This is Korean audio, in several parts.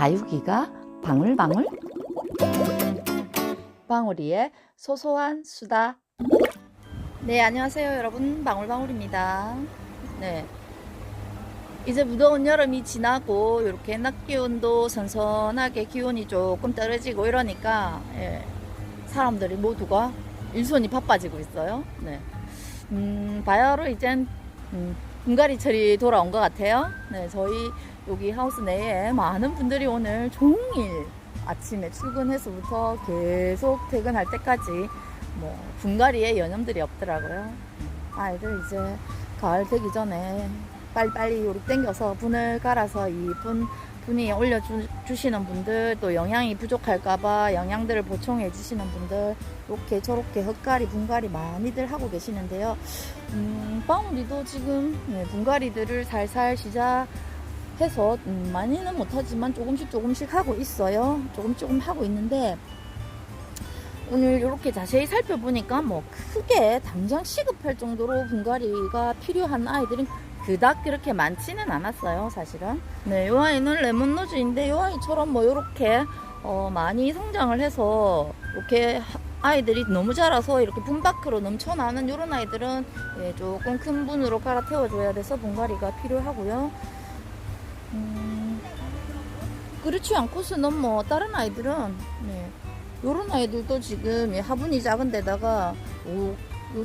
다육이가 방울방울. 방울이의 소소한 수다. 네, 안녕하세요 여러분, 방울방울입니다. 네, 이제 무더운 여름이 지나고 이렇게 낮 기온도 선선하게 기온이 조금 떨어지고 이러니까 사람들이 모두가 일손이 바빠지고 있어요. 네, 바야흐로 이젠 분갈이철이 돌아온 것 같아요. 네, 저희 여기 하우스 내에 많은 분들이 오늘 종일 아침에 출근해서부터 계속 퇴근할 때까지 뭐 분갈이에 여념들이 없더라고요. 아이들 이제 가을 되기 전에 빨리빨리 요리 땡겨서 분을 갈아서 이쁜 분이 올려주시는 분들, 또 영양이 부족할까봐 영양들을 보충해 주시는 분들, 이렇게 저렇게 헛갈이 분갈이 많이들 하고 계시는데요. 방울이도 지금 분갈이들을 살살 시작해서 많이는 못하지만 조금씩 하고 있어요. 조금 하고 있는데, 오늘 이렇게 자세히 살펴보니까 뭐 크게 당장 시급할 정도로 분갈이가 필요한 아이들은 그닥 그렇게 많지는 않았어요, 사실은. 네, 이 아이는 레몬로즈인데, 이 아이처럼 뭐 이렇게 많이 성장을 해서 이렇게 아이들이 너무 자라서 이렇게 분 밖으로 넘쳐나는 이런 아이들은 조금 큰 분으로 갈아 태워줘야 돼서 분갈이가 필요하고요. 그렇지 않고서는 뭐 다른 아이들은 요런 아이들도 지금 화분이 작은 데다가 요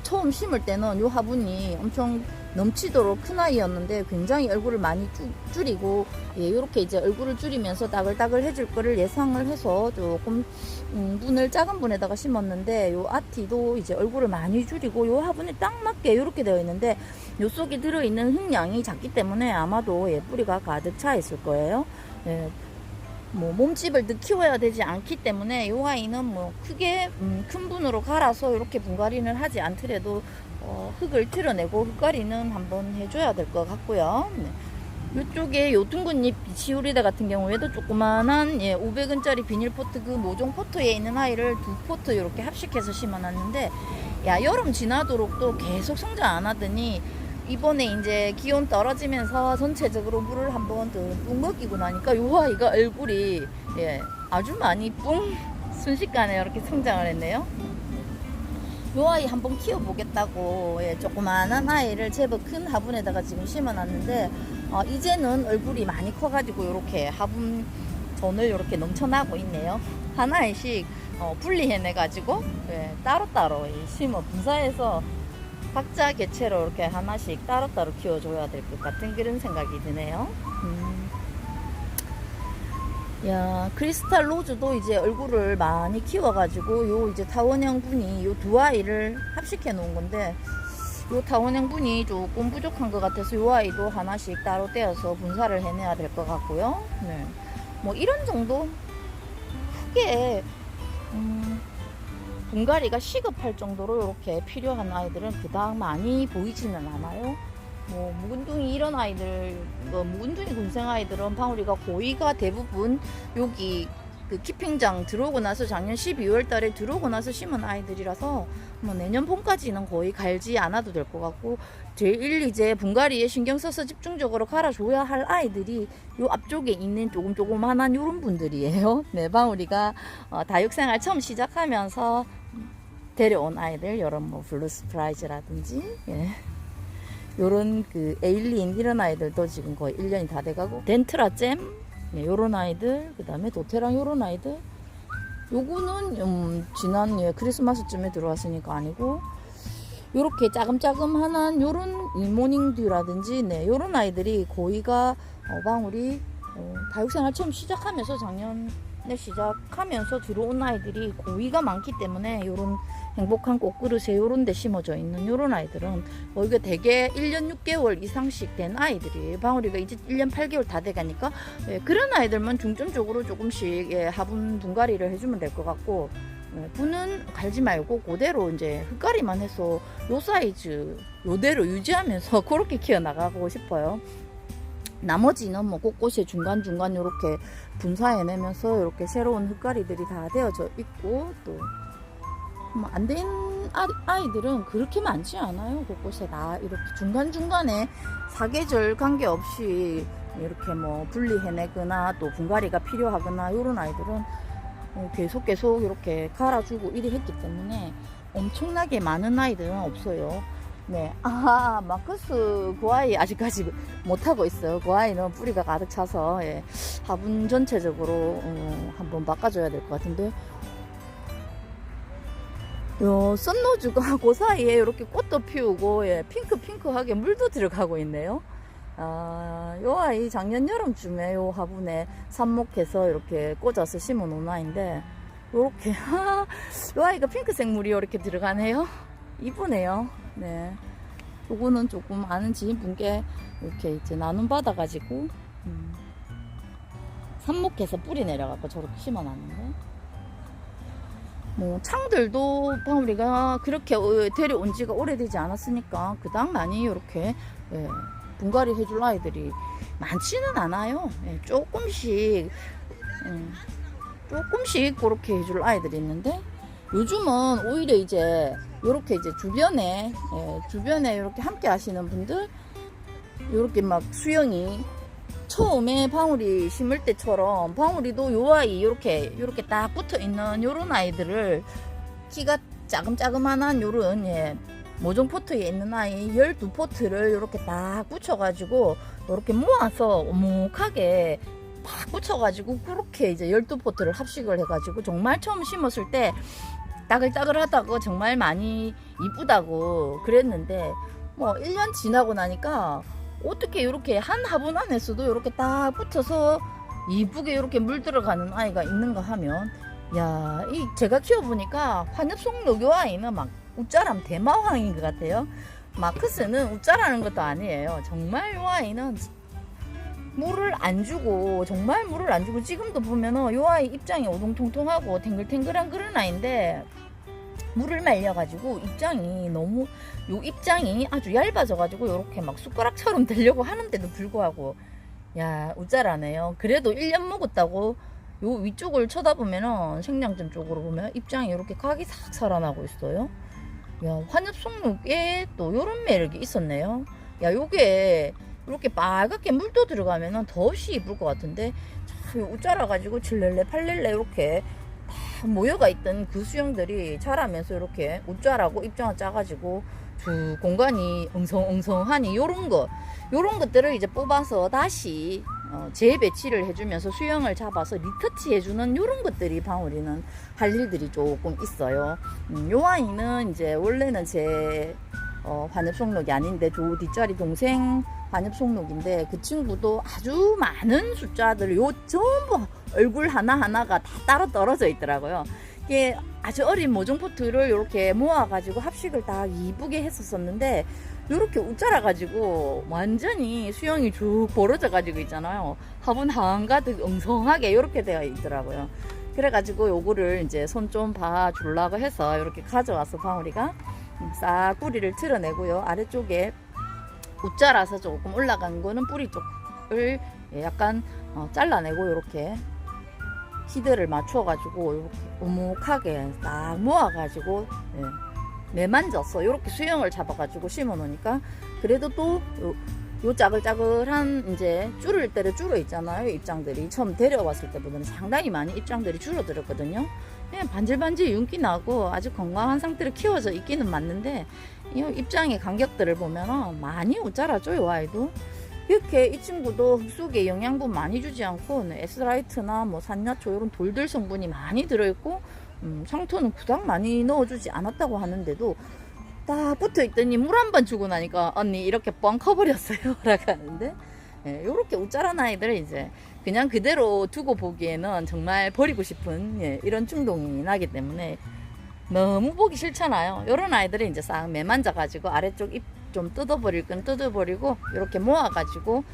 처음 심을 때는 요 화분이 엄청 넘치도록 큰 아이였는데 굉장히 얼굴을 많이 줄이고 요렇게 이제 얼굴을 줄이면서 따글따글 해줄 거를 예상을 해서 조금 분을 작은 분에다가 심었는데, 요 아티도 이제 얼굴을 많이 줄이고 요 화분에 딱 맞게 요렇게 되어 있는데, 요 속에 들어있는 흙량이 작기 때문에 아마도 뿌리가 가득 차 있을 거예요. 뭐 몸집을 늘 키워야 되지 않기 때문에 이 아이는 뭐 크게 큰 분으로 갈아서 이렇게 분갈이는 하지 않더라도 흙을 틀어내고 흙갈이는 한번 해줘야 될 것 같고요. 이쪽에 요 둥근잎 비치오리다 같은 경우에도 조그만한 500원짜리 비닐포트, 그 모종 포트에 있는 아이를 두 포트 이렇게 합식해서 심어놨는데, 여름 지나도록 또 계속 성장 안 하더니 이번에 이제 기온 떨어지면서 전체적으로 물을 한번 뿡 먹이고 나니까 요 아이가 얼굴이 아주 많이 뿡 순식간에 이렇게 성장을 했네요. 요 아이 한번 키워보겠다고 조그마한 아이를 제법 큰 화분에다가 지금 심어놨는데, 이제는 얼굴이 많이 커가지고 이렇게 화분 전을 이렇게 넘쳐나고 있네요. 하나씩 분리해내가지고 따로따로 심어 분사해서 각자 개체로 이렇게 하나씩 따로따로 키워줘야 될 것 같은 그런 생각이 드네요. 크리스탈 로즈도 이제 얼굴을 많이 키워가지고 요 이제 타원형 분이 요 두 아이를 합식해 놓은 건데, 요 타원형 분이 조금 부족한 것 같아서 요 아이도 하나씩 따로 떼어서 분사를 해내야 될 것 같고요. 뭐 이런 정도 크게 분갈이가 시급할 정도로 이렇게 필요한 아이들은 그닥 많이 보이지는 않아요. 뭐 묵은둥이 이런 아이들, 묵은둥이 군생 아이들은 방울이가 거의가 대부분 여기 그 키핑장 들어오고 나서 작년 12월 달에 들어오고 나서 심은 아이들이라서 뭐 내년 봄까지는 거의 갈지 않아도 될 것 같고, 제일 이제 분갈이에 신경 써서 집중적으로 갈아줘야 할 아이들이 요 앞쪽에 있는 조그만한 요런 분들이에요. 네, 방울이가 다육생활 처음 시작하면서 데려온 아이들, 요런 뭐 블루 스프라이즈라든지 요런 그 에일린 이런 아이들도 지금 거의 1년이 다 돼가고, 덴트라잼 요런 아이들, 그 다음에 도테랑 요런 아이들, 요거는 지난 크리스마스쯤에 들어왔으니까 아니고, 요렇게 짜금짜금한 요런 일모닝듀라든지 요런 아이들이 거의가 방울이 다육생활 처음 시작하면서 작년에 시작하면서 들어온 아이들이 고위가 많기 때문에 요런 행복한 꽃그릇에 요런 데 심어져 있는 요런 아이들은 이게 대개 1년 6개월 이상씩 된 아이들이에요. 방울이가 이제 1년 8개월 다 돼가니까 그런 아이들만 중점적으로 조금씩 화분 분갈이를 해주면 될 것 같고, 분은 갈지 말고 그대로 이제 흙갈이만 해서 요 사이즈 요대로 유지하면서 그렇게 키워나가고 싶어요. 나머지는 뭐 곳곳에 중간중간 이렇게 분사해내면서 이렇게 새로운 흙갈이들이 다 되어져 있고, 또 뭐 안 된 아이들은 그렇게 많지 않아요. 곳곳에 다 이렇게 중간중간에 사계절 관계없이 이렇게 뭐 분리해내거나 또 분갈이가 필요하거나 이런 아이들은 계속 이렇게 갈아주고 이리 했기 때문에 엄청나게 많은 아이들은 없어요. 네, 마커스 그 아이 아직까지 못하고 있어요. 그 아이는 뿌리가 가득 차서 예, 화분 전체적으로 한번 바꿔줘야 될 것 같은데, 요 썬로즈가 그 사이에 이렇게 꽃도 피우고 예, 핑크하게 물도 들어가고 있네요. 요 아이 작년 여름쯤에 요 화분에 삽목해서 이렇게 꽂아서 심어 놓은 아이인데, 요렇게 요 아이가 핑크색 물이 이렇게 들어가네요. 이쁘네요. 네, 요거는 조금 아는 지인분께 이렇게 이제 나눔 받아가지고 삽목해서 뿌리 내려갖고 저렇게 심어놨는데, 뭐 창들도 방울이가 그렇게 데려온 지가 오래되지 않았으니까 그닥 많이 이렇게 예, 분갈이 해줄 아이들이 많지는 않아요. 예, 조금씩 그렇게 해줄 아이들이 있는데, 요즘은 오히려 이제 요렇게 이제 주변에 이렇게 함께 하시는 분들, 요렇게 막 수영이 처음에 방울이 심을 때처럼 방울이도 요 아이 요렇게 딱 붙어 있는 요런 아이들을 키가 짜금짜금한 요런 예, 모종 포트에 있는 아이 12포트를 요렇게 딱 붙여가지고 요렇게 모아서 오목하게 딱 붙여가지고 그렇게 이제 12포트를 합식을 해가지고 정말 처음 심었을 때 따글따글하다고 정말 많이 이쁘다고 그랬는데, 뭐 1년 지나고 나니까 어떻게 이렇게 한 화분 안에서도 이렇게 딱 붙어서 이쁘게 이렇게 물 들어가는 아이가 있는가 하면, 야, 이 제가 키워보니까 환엽송록 요 아이는 막 우짜람 대마왕인 것 같아요. 마크스는 우짜라는 것도 아니에요. 정말 요 아이는 물을 안 주고 지금도 보면은 요 아이 입장이 오동통통하고 탱글탱글한 그런 아이인데, 물을 말려가지고 입장이 아주 얇아져가지고 요렇게 막 숟가락처럼 되려고 하는데도 불구하고, 야, 우짜라네요. 그래도 1년 먹었다고 요 위쪽을 쳐다보면은 생장점 쪽으로 보면 입장이 이렇게 각이 싹 살아나고 있어요. 야, 환엽송록에 또 요런 매력이 있었네요. 야, 요게 이렇게 빨갛게 물도 들어가면은 더없이 이쁠 것 같은데, 참 우짜라 가지고 7렐레 8렐레 이렇게 다 모여가 있던 그 수영들이 자라면서 이렇게 우짜라고 입장을 짜가지고 주 공간이 엉성하니 요런 것들을 이제 뽑아서 다시 재배치를 해주면서 수영을 잡아서 리터치 해주는 요런 것들이 방울이는 할 일들이 조금 있어요. 요 아이는 이제 원래는 제 환엽송록이 아닌데 조 뒷자리 동생 환엽송록인데, 그 친구도 아주 많은 숫자들 요 전부 얼굴 하나하나가 다 따로 떨어져 있더라고요. 이게 아주 어린 모종포트를 이렇게 모아가지고 합식을 다 이쁘게 했었었는데, 요렇게 우짜라가지고 완전히 수영이 쭉 벌어져가지고 있잖아요. 화분 한가득 엉성하게 요렇게 되어 있더라고요. 그래가지고 요거를 이제 손 좀 봐주려고 해서 이렇게 가져와서 방울이가 싹 뿌리를 틀어내고요. 아래쪽에 우짜라서 조금 올라간 거는 뿌리 쪽을 약간 잘라내고 이렇게 시드를 맞춰가지고 이렇게 오목하게 딱 모아가지고 매만져서 이렇게 수영을 잡아가지고 심어 놓으니까, 그래도 또 요 짜글짜글한 이제 줄을 때려 줄어 있잖아요. 입장들이 처음 데려왔을 때보다는 상당히 많이 입장들이 줄어들었거든요. 그냥 반질반질 윤기 나고 아주 건강한 상태로 키워져 있기는 맞는데, 이 입장의 간격들을 보면 많이 우짜라죠. 이 아이도 이렇게 이 친구도 흙속에 영양분 많이 주지 않고 에스라이트나 뭐 산야초 이런 돌들 성분이 많이 들어있고, 상토는 그닥 많이 넣어주지 않았다고 하는데도 딱 붙어있더니 물 한 번 주고 나니까 언니 이렇게 뻥 커버렸어요 라고 하는데, 요렇게 우짜란 아이들 이제 그냥 그대로 두고 보기에는 정말 버리고 싶은 이런 충동이 나기 때문에 너무 보기 싫잖아요. 요런 아이들은 이제 싹 매만져 가지고 아래쪽 잎 좀 뜯어버릴 건 뜯어버리고 이렇게 모아가지고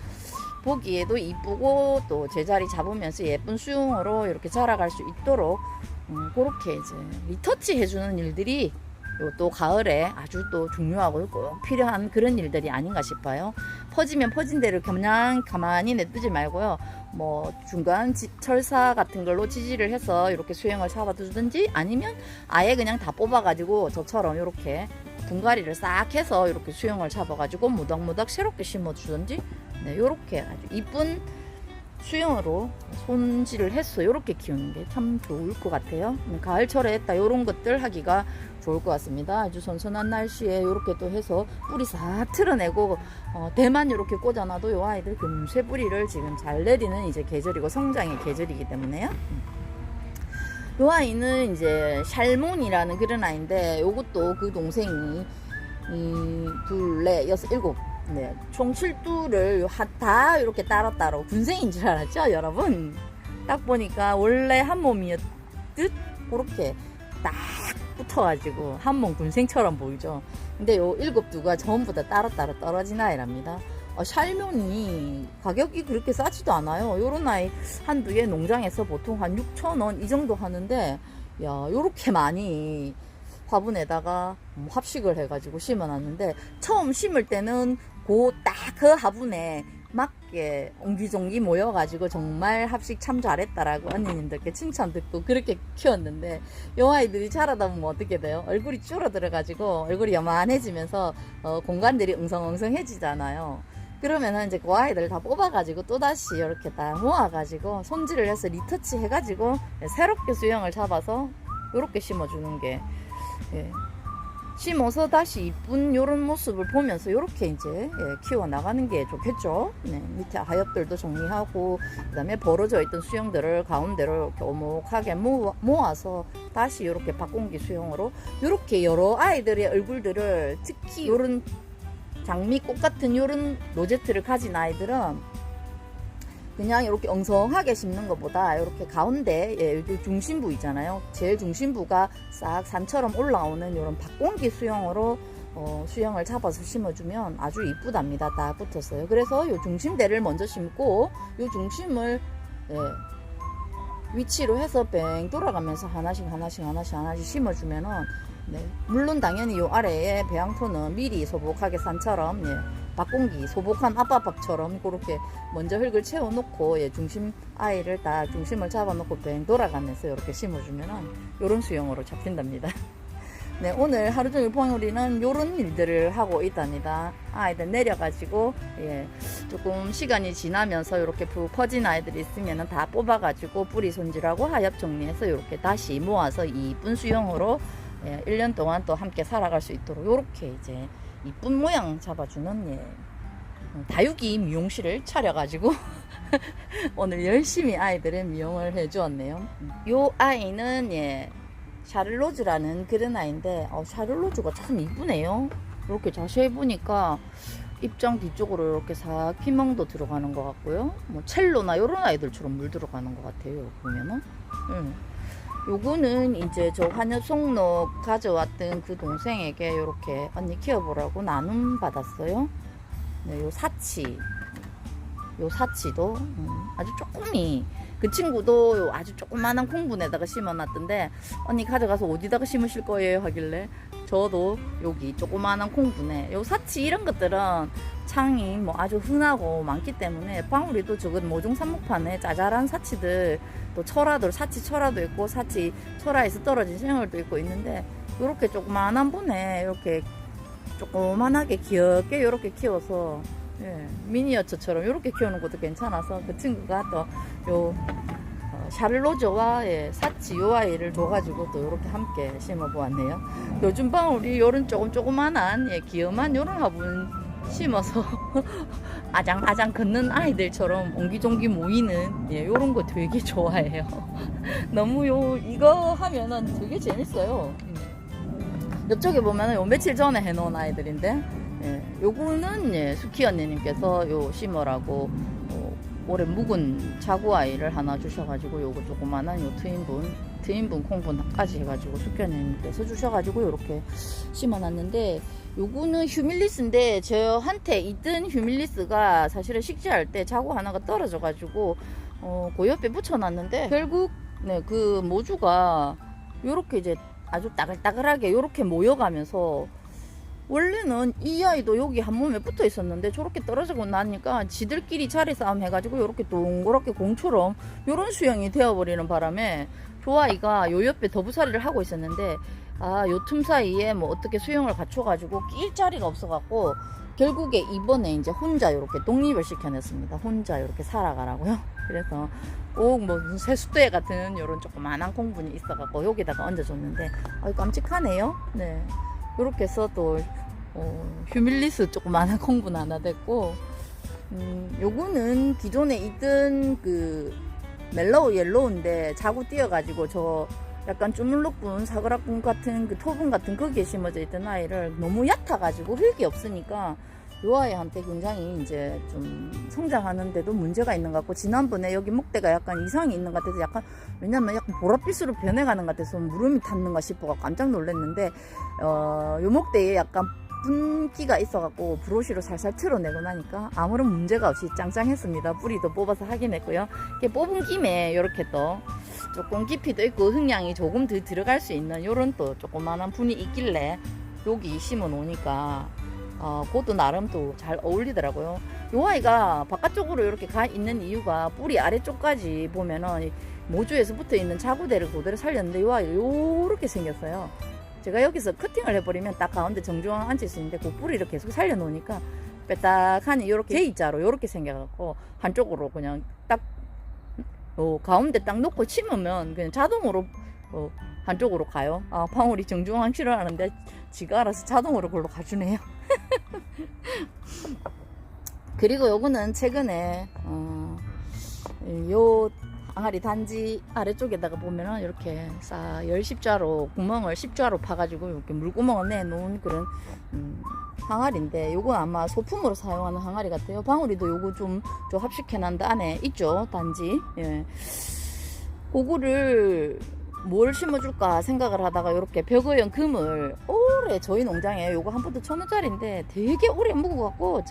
보기에도 이쁘고 또 제자리 잡으면서 예쁜 수영으로 이렇게 자라갈 수 있도록 그렇게 이제 리터치 해주는 일들이 또 가을에 아주 또 중요하고 꼭 필요한 그런 일들이 아닌가 싶어요. 퍼지면 퍼진 대로 그냥 가만히 냅두지 말고요. 뭐 중간 철사 같은 걸로 지지를 해서 이렇게 수영을 잡아두든지, 아니면 아예 그냥 다 뽑아가지고 저처럼 이렇게 분갈이를 싹 해서 이렇게 수영을 잡아가지고 무덕무덕 새롭게 심어주든지 네, 요렇게 아주 이쁜 수영으로 손질을 해서 요렇게 키우는 게 참 좋을 것 같아요. 가을철에 딱 요런 것들 하기가 좋을 것 같습니다. 아주 선선한 날씨에 요렇게 또 해서 뿌리 싹 틀어내고 대만 요렇게 꽂아놔도 요 아이들 금세 뿌리를 지금 잘 내리는 이제 계절이고 성장의 계절이기 때문에요. 요 아이는 이제 샬몬이라는 그런 아이인데 요것도 그 동생이 둘, 넷, 여섯, 일곱 네, 총 7두를 다 이렇게 따로따로 군생인 줄 알았죠 여러분? 딱 보니까 원래 한 몸이었듯 그렇게 딱 붙어가지고 한 몸 군생처럼 보이죠. 근데 요 7두가 전부 다 따로따로 떨어진 아이랍니다. 샬몬이 가격이 그렇게 싸지도 않아요. 요런 아이 한두 개 농장에서 보통 한 6,000원 이 정도 하는데 야 요렇게 많이 화분에다가 합식을 해가지고 심어놨는데 처음 심을 때는 그 화분에 맞게 옹기종기 모여가지고 정말 합식 참 잘했다라고 언니님들께 칭찬 듣고 그렇게 키웠는데 요 아이들이 자라다 보면 어떻게 돼요? 얼굴이 줄어들어가지고 얼굴이 요만해지면서 공간들이 웅성웅성해지잖아요. 그러면은 이제 그 아이들 다 뽑아가지고 또다시 이렇게 딱 모아가지고 손질을 해서 리터치 해가지고 새롭게 수영을 잡아서 이렇게 심어주는 게 심어서 다시 이쁜 요런 모습을 보면서 이렇게 이제 키워 나가는 게 좋겠죠. 네, 밑에 하엽들도 정리하고 그다음에 벌어져 있던 수영들을 가운데로 이렇게 오목하게 모아서 다시 이렇게 박공기 수영으로 이렇게 여러 아이들의 얼굴들을 특히 요런 장미꽃 같은 요런 로제트를 가진 아이들은 그냥 이렇게 엉성하게 심는 것보다 이렇게 가운데 중심부 있잖아요. 제일 중심부가 싹 산처럼 올라오는 이런 박공기 수영으로 수영을 잡아서 심어주면 아주 이쁘답니다. 다 붙었어요. 그래서 이 중심대를 먼저 심고 이 중심을 위치로 해서 뺑 돌아가면서 하나씩 심어주면은 물론 당연히 이 아래에 배양토는 미리 소복하게 산처럼 박공기 소복한 아빠밥처럼 그렇게 먼저 흙을 채워놓고 중심 아이를 딱 중심을 잡아놓고 뱅 돌아가면서 이렇게 심어주면은 요런 수영으로 잡힌답니다. 네, 오늘 하루 종일 봉우리는 요런 일들을 하고 있답니다. 아이들 내려가지고 조금 시간이 지나면서 이렇게 푹 퍼진 아이들이 있으면은 다 뽑아가지고 뿌리 손질하고 하엽 정리해서 이렇게 다시 모아서 이쁜 수영으로 1년 동안 또 함께 살아갈 수 있도록 이렇게 이제 이쁜 모양 잡아주는 다육이 미용실을 차려가지고 오늘 열심히 아이들의 미용을 해주었네요. 요 아이는 샤를로즈라는 그런 아이인데 샤를로즈가 참 이쁘네요. 이렇게 자세히 보니까 입장 뒤쪽으로 이렇게 싹 피멍도 들어가는 것 같고요. 뭐 첼로나 이런 아이들처럼 물 들어가는 것 같아요. 보면은. 요거는 이제 저 환엽송록 가져왔던 그 동생에게 요렇게 언니 키워보라고 나눔 받았어요. 네, 요 사치도 아주 조금이 그 친구도 아주 조그만한 콩분에다가 심어놨던데 언니 가져가서 어디다가 심으실 거예요 하길래 저도 여기 조그만한 콩분에 요 사치 이런 것들은 창이 뭐 아주 흔하고 많기 때문에 방울이도 저건 모종 삽목판에 짜잘한 사치들 또 철화들 사치 철화도 있고 사치 철화에서 떨어진 생얼도 있고 있는데 요렇게 조그만한 분에 이렇게 조그만하게 귀엽게 요렇게 키워서 미니어처처럼 이렇게 키우는 것도 괜찮아서 그 친구가 또 요 샤를로즈와 사치 요 아이를 줘가지고 또 이렇게 함께 심어보았네요. 요즘 방울이 요런 조그만한 귀여운 요런 화분 심어서 아장아장 걷는 아이들처럼 옹기종기 모이는 요런 거 되게 좋아해요. 너무 이거 하면은 되게 재밌어요. 옆쪽에 보면은 요 며칠 전에 해놓은 아이들인데 요거는 수키 언니님께서 요 심으라고 올해 묵은 자구아이를 하나 주셔가지고 요거 조그만한 요 트윈분 콩분까지 해가지고 수키 언니님께서 주셔가지고 요렇게 심어놨는데 요거는 휴밀리스인데 저한테 있던 휴밀리스가 사실은 식재할 때 자구 하나가 떨어져가지고 그 옆에 붙여놨는데 결국 그 모주가 요렇게 이제 아주 따글따글하게 요렇게 모여가면서 원래는 이 아이도 여기 한 몸에 붙어 있었는데 저렇게 떨어지고 나니까 지들끼리 자리 싸움 해가지고 요렇게 동그랗게 공처럼 요런 수영이 되어버리는 바람에 저 아이가 요 옆에 더부살이를 하고 있었는데 요 틈 사이에 뭐 어떻게 수영을 갖춰가지고 낄 자리가 없어갖고 결국에 이번에 이제 혼자 이렇게 독립을 시켜냈습니다. 혼자 이렇게 살아가라고요. 그래서 꼭 뭐 세숫대 같은 이런 조그만한 콩분이 있어갖고 여기다가 얹어줬는데 깜찍하네요. 네, 이렇게 해서 또 휴밀리스 조그만한 콩분 하나 됐고, 요거는 기존에 있던 그 멜로우 옐로우인데 자구 띄어가지고 저 약간 주물럭분 사그라분 같은 그 토분 같은 거기에 심어져 있던 아이를 너무 얕아가지고 흙이 없으니까 요 아이한테 굉장히 이제 좀 성장하는데도 문제가 있는 것 같고, 지난번에 여기 목대가 약간 이상이 있는 것 같아서 약간, 왜냐면 약간 보랏빛으로 변해가는 것 같아서 물음이 탔는가 싶어가 깜짝 놀랐는데, 요 목대에 약간 분기가 있어갖고 브러쉬로 살살 틀어내고 나니까 아무런 문제가 없이 짱짱했습니다. 뿌리도 뽑아서 하긴 했고요. 이렇게 뽑은 김에 이렇게 또 조금 깊이도 있고 흙량이 조금 더 들어갈 수 있는 요런 또 조그만한 분이 있길래 여기 심어 놓으니까 그것도 나름 또 잘 어울리더라고요. 요 아이가 바깥쪽으로 이렇게 가 있는 이유가 뿌리 아래쪽까지 보면은 모주에서 붙어 있는 자구대를 그대로 살렸는데 요 아이가 요렇게 생겼어요. 제가 여기서 커팅을 해버리면 딱 가운데 정중앙 앉을 수 있는데 그 뿌리를 계속 살려놓으니까 빼딱하니 요렇게 J자로 요렇게 생겨갖고 한쪽으로 그냥 딱 가운데 딱 놓고 심으면 그냥 자동으로 한쪽으로 가요. 방울이 정중앙 싫어하는데 지가 알아서 자동으로 그걸로 가주네요. 그리고 요거는 최근에 요 항아리 단지 아래쪽에다가 보면은 이렇게 열십자로 구멍을 십자로 파가지고 이렇게 물구멍을 내놓은 그런 항아리인데, 요건 아마 소품으로 사용하는 항아리 같아요. 방울이도 요거 좀 합식해놨는데 안에 있죠, 단지. 예. 그거를 뭘 심어줄까 생각을 하다가 이렇게 벽어형 금을 오래 저희 농장에 요거 한 포트 1,000원짜리인데 되게 오래 묵어갖고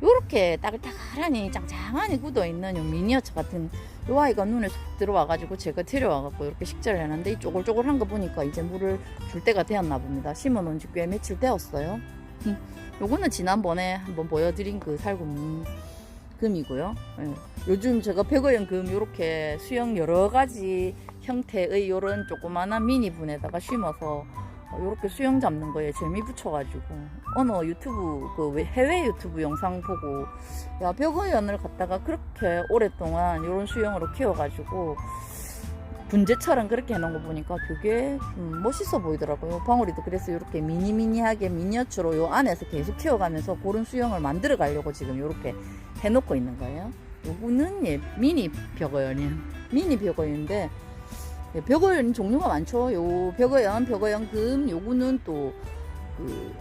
요렇게 따글따글하니 짱짱하니 굳어있는 요 미니어처 같은 요 아이가 눈에 쏙 들어와가지고 제가 데려와갖고 이렇게 식재를 해놨는데 이 쪼글쪼글한 거 보니까 이제 물을 줄 때가 되었나 봅니다. 심어놓은 지 꽤 며칠 되었어요. 요거는 지난번에 한번 보여드린 그 살구미 금이고요. 예. 요즘 제가 벽어형 금 요렇게 수영 여러가지 형태의 요런 조그만한 미니 분에다가 심어서 요렇게 수영 잡는 거에 재미 붙여가지고 어느 유튜브 그 해외 유튜브 영상 보고 야 벽어연을 갖다가 그렇게 오랫동안 요런 수영으로 키워가지고 분재처럼 그렇게 해놓은 거 보니까 되게 멋있어 보이더라고요. 방울이도 그래서 이렇게 미니미니하게 미니어처로 요 안에서 계속 키워가면서 그런 수영을 만들어 가려고 지금 이렇게 해놓고 있는 거예요. 요거는 미니 벽어연이에요. 미니 벽어연인데 벽어연 종류가 많죠. 요 벽어연 금, 요거는 또 그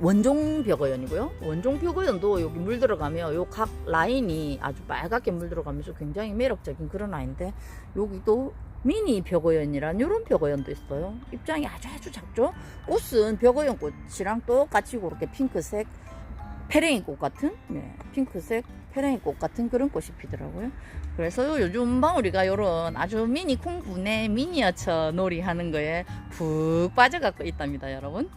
원종 벽어연이고요. 원종 벽어연도 여기 물 들어가면 요 각 라인이 아주 빨갛게 물 들어가면서 굉장히 매력적인 그런 아이인데, 여기도 미니 벽어연이란 요런 벽어연도 있어요. 입장이 아주 작죠. 꽃은 벽어연 꽃이랑 똑같이 그렇게 핑크색 페랭이 꽃 같은, 핑크색 페랭이 꽃 같은 그런 꽃이 피더라고요. 그래서 요즘 방울이가 요런 아주 미니 콩분의 미니어처 놀이 하는 거에 푹 빠져갖고 있답니다, 여러분.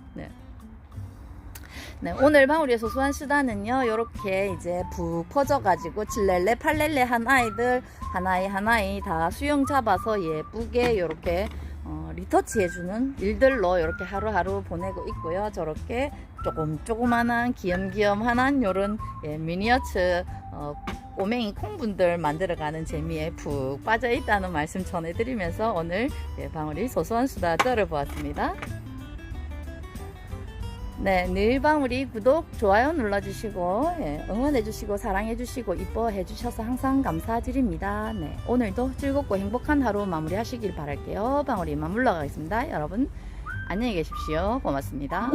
네, 오늘 방울이의 소소한 수다는요, 요렇게 이제 푹 퍼져가지고 7렐레, 8렐레 한 아이들 하나이 다 수영 잡아서 예쁘게 요렇게 리터치 해주는 일들로 이렇게 하루하루 보내고 있고요. 저렇게 조그만한 귀염귀염한 요런 미니어처 꼬맹이 콩분들 만들어가는 재미에 푹 빠져있다는 말씀 전해드리면서 오늘 방울이 소소한 수다 들어보았습니다. 네, 늘 방울이 구독, 좋아요 눌러주시고 응원해주시고 사랑해주시고 이뻐해주셔서 항상 감사드립니다. 네, 오늘도 즐겁고 행복한 하루 마무리하시길 바랄게요. 방울이 이만 물러가겠습니다. 여러분 안녕히 계십시오. 고맙습니다.